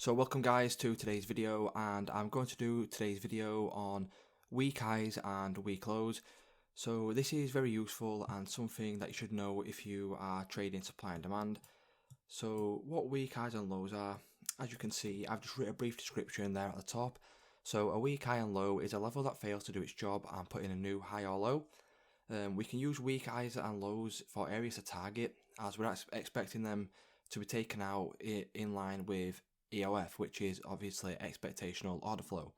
So welcome guys to today's video, and I'm going to do today's video on weak highs and weak lows. So this is very useful and something that you should know if you are trading supply and demand. So what weak highs and lows are, as you can see, I've just written a brief description there at the top. So a weak high and low is a level that fails to do its job and put in a new high or low. We can use weak highs and lows for areas to target, as we're expecting them to be taken out in line with EOF, which is obviously expectational order flow.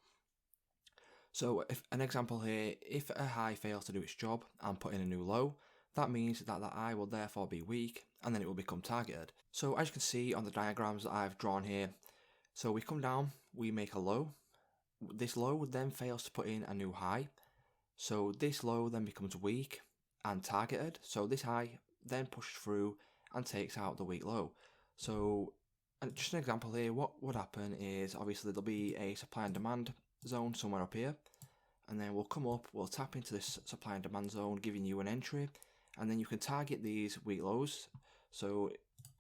So if an example here, if a high fails to do its job and put in a new low, that means that the high will therefore be weak and then it will become targeted. So as you can see on the diagrams that I've drawn here, so we come down, we make a low. This low then fails to put in a new high. So this low then becomes weak and targeted. So this high then pushes through and takes out the weak low. So and just an example here, what would happen is obviously there'll be a supply and demand zone somewhere up here, and then we'll come up, we'll tap into this supply and demand zone, giving you an entry, and then you can target these weak lows. So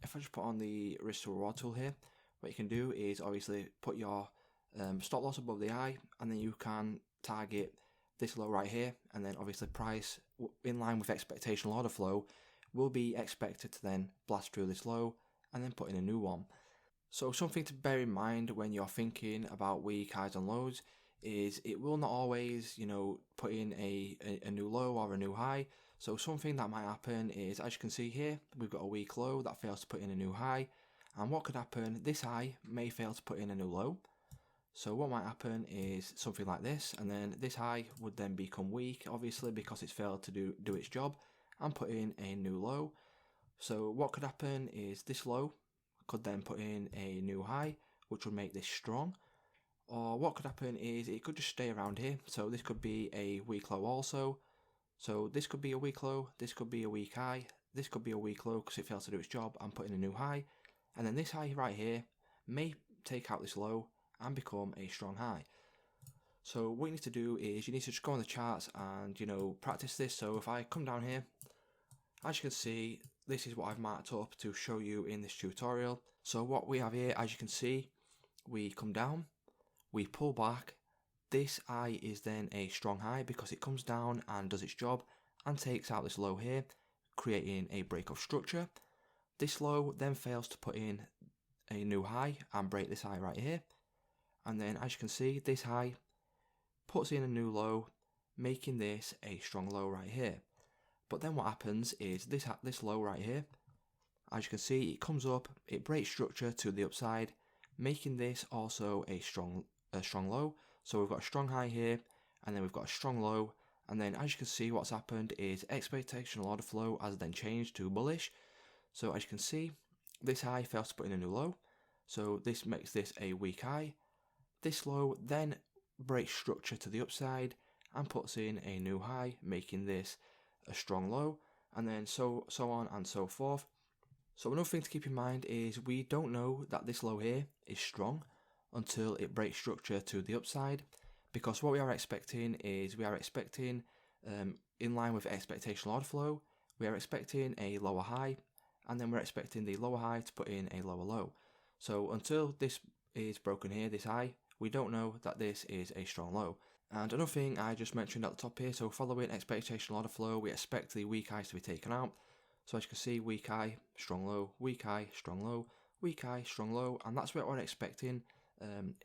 if I just put on the risk to reward tool here, what you can do is obviously put your stop loss above the high, and then you can target this low right here, and then obviously price in line with expectational order flow will be expected to then blast through this low and then put in a new one. So something to bear in mind when you're thinking about weak highs and lows is it will not always, put in a new low or a new high. So something that might happen is, as you can see here, we've got a weak low that fails to put in a new high. And what could happen, this high may fail to put in a new low. So what might happen is something like this, and then this high would then become weak, obviously, because it's failed to do its job and put in a new low. So what could happen is this low could then put in a new high, which would make this strong. Or what could happen is it could just stay around here. So this could be a weak low also. So this could be a weak low, this could be a weak high, this could be a weak low because it fails to do its job and put in a new high. And then this high right here may take out this low and become a strong high. So what you need to do is you need to just go on the charts and practice this. So if I come down here, as you can see, this is what I've marked up to show you in this tutorial. So what we have here, as you can see, we come down, we pull back. This high is then a strong high because it comes down and does its job and takes out this low here, creating a break of structure. This low then fails to put in a new high and break this high right here. And then as you can see, this high puts in a new low, making this a strong low right here. But then what happens is this low right here, as you can see, it comes up, it breaks structure to the upside, making this also a strong low. So we've got a strong high here, and then we've got a strong low, and then as you can see, what's happened is expectational order flow has then changed to bullish. So as you can see, this high fails to put in a new low, so this makes this a weak high. This low then breaks structure to the upside and puts in a new high, making this a strong low, and then so on and so forth. So another thing to keep in mind is we don't know that this low here is strong until it breaks structure to the upside, because what we are expecting is in line with expectational order flow, we are expecting a lower high, and then we're expecting the lower high to put in a lower low. So until this is broken here, this high, we don't know that this is a strong low. And another thing I just mentioned at the top here, so following expectational order flow, we expect the weak highs to be taken out. So as you can see, weak high, strong low, weak high, strong low, weak high, strong low, and that's what we're expecting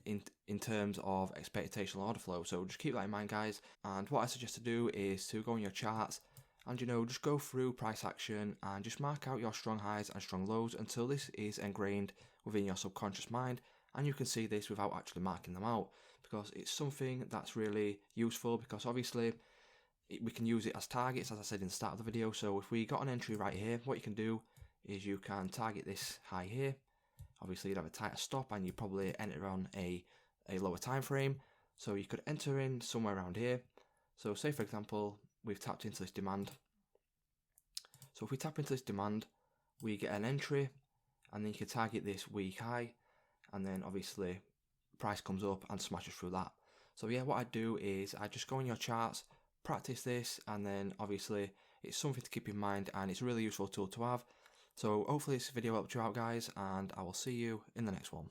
in terms of expectational order flow. So just keep that in mind, guys. And what I suggest to do is to go on your charts and just go through price action and just mark out your strong highs and strong lows until this is ingrained within your subconscious mind, and you can see this without actually marking them out, because it's something that's really useful, because obviously we can use it as targets, as I said in the start of the video. So if we got an entry right here, what you can do is you can target this high here. Obviously you'd have a tighter stop and you probably enter on a lower time frame, so you could enter in somewhere around here. So say for example we've tapped into this demand, so if we tap into this demand we get an entry, and then you can target this weak high, and then obviously price comes up and smashes through that. So yeah, what I do is I just go on your charts, practice this, and then obviously it's something to keep in mind and it's a really useful tool to have. So hopefully this video helped you out, guys, and I will see you in the next one.